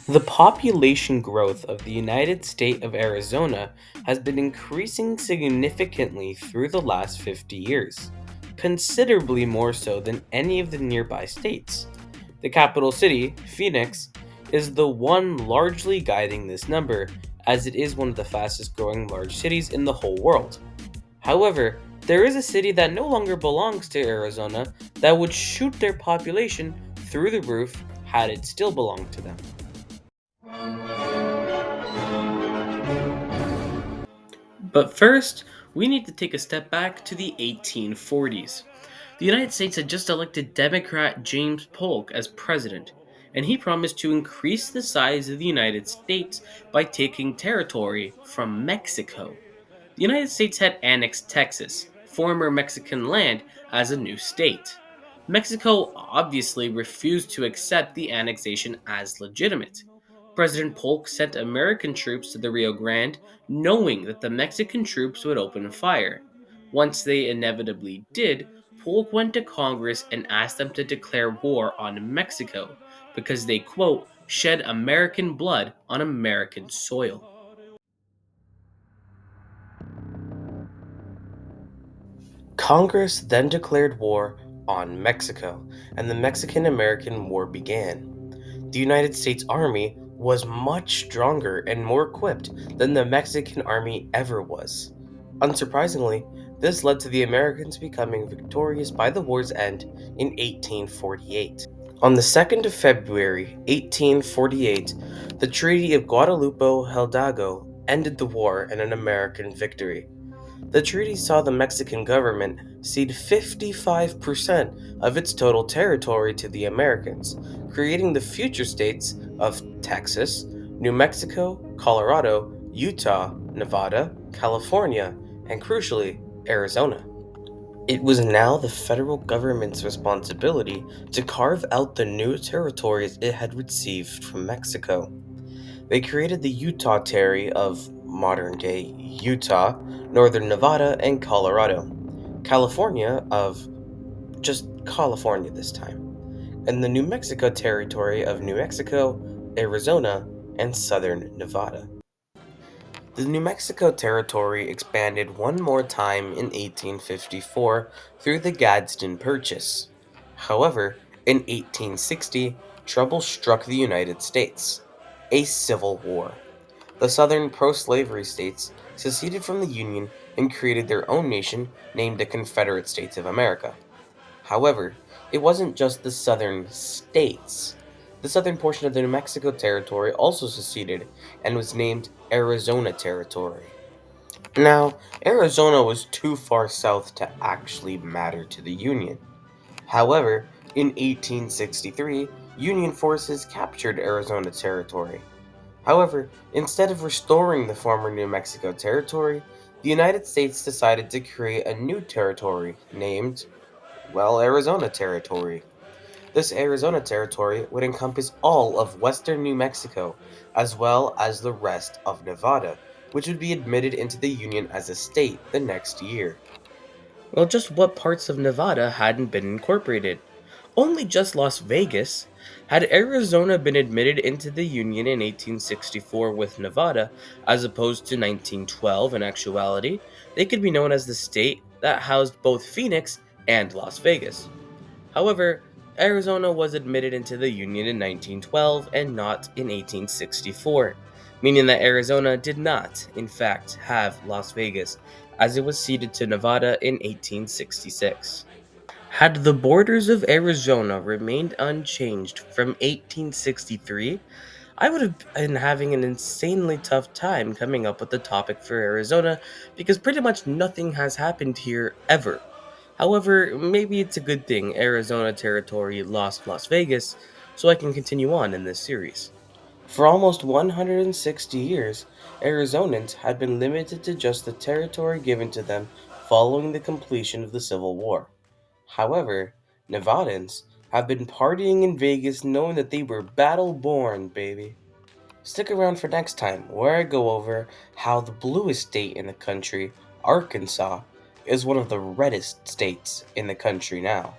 The population growth of the United State of Arizona has been increasing significantly through the last 50 years, considerably more so than any of the nearby states. The capital city, Phoenix, is the one largely guiding this number, as it is one of the fastest growing large cities in the whole world. However, there is a city that no longer belongs to Arizona that would shoot their population through the roof had it still belonged to them. But first, we need to take a step back to the 1840s. The United States had just elected Democrat James Polk as president, and he promised to increase the size of the United States by taking territory from Mexico. The United States had annexed Texas, former Mexican land, as a new state. Mexico obviously refused to accept the annexation as legitimate. President Polk sent American troops to the Rio Grande, knowing that the Mexican troops would open fire. Once they inevitably did, Polk went to Congress and asked them to declare war on Mexico because they, quote, shed American blood on American soil. Congress then declared war on Mexico, and the Mexican American War began. The United States Army was much stronger and more equipped than the Mexican Army ever was. Unsurprisingly, this led to the Americans becoming victorious by the war's end in 1848. On the 2nd of February, 1848, the Treaty of Guadalupe Hidalgo ended the war in an American victory. The treaty saw the Mexican government cede 55% of its total territory to the Americans, creating the future states of Texas, New Mexico, Colorado, Utah, Nevada, California, and crucially, Arizona. It was now the federal government's responsibility to carve out the new territories it had received from Mexico. They created the Utah Territory of modern day Utah, northern Nevada, and Colorado, California of just California this time, and the New Mexico Territory of New Mexico, Arizona, and southern Nevada. The New Mexico Territory expanded one more time in 1854 through the Gadsden Purchase. However, in 1860, trouble struck the United States. A civil war. The southern pro slavery states seceded from the Union and created their own nation named the Confederate States of America. However, it wasn't just the southern states. The southern portion of the New Mexico Territory also seceded and was named Arizona Territory. Now, Arizona was too far south to actually matter to the Union. However, in 1863, Union forces captured Arizona Territory. However, instead of restoring the former New Mexico Territory, the United States decided to create a new territory named, well, Arizona Territory. This Arizona Territory would encompass all of western New Mexico, as well as the rest of Nevada, which would be admitted into the Union as a state the next year. Well, just what parts of Nevada hadn't been incorporated? Only just Las Vegas. Had Arizona been admitted into the Union in 1864 with Nevada, as opposed to 1912 in actuality, they could be known as the state that housed both Phoenix and Las Vegas. However, Arizona was admitted into the Union in 1912 and not in 1864, meaning that Arizona did not, in fact, have Las Vegas, as it was ceded to Nevada in 1866. Had the borders of Arizona remained unchanged from 1863, I would have been having an insanely tough time coming up with the topic for Arizona because pretty much nothing has happened here ever. However, maybe it's a good thing Arizona territory lost Las Vegas, so I can continue on in this series. For almost 160 years, Arizonans had been limited to just the territory given to them following the completion of the Civil War. However, Nevadans have been partying in Vegas knowing that they were battle born, baby. Stick around for next time, where I go over how the bluest state in the country, Arkansas, is one of the reddest states in the country now.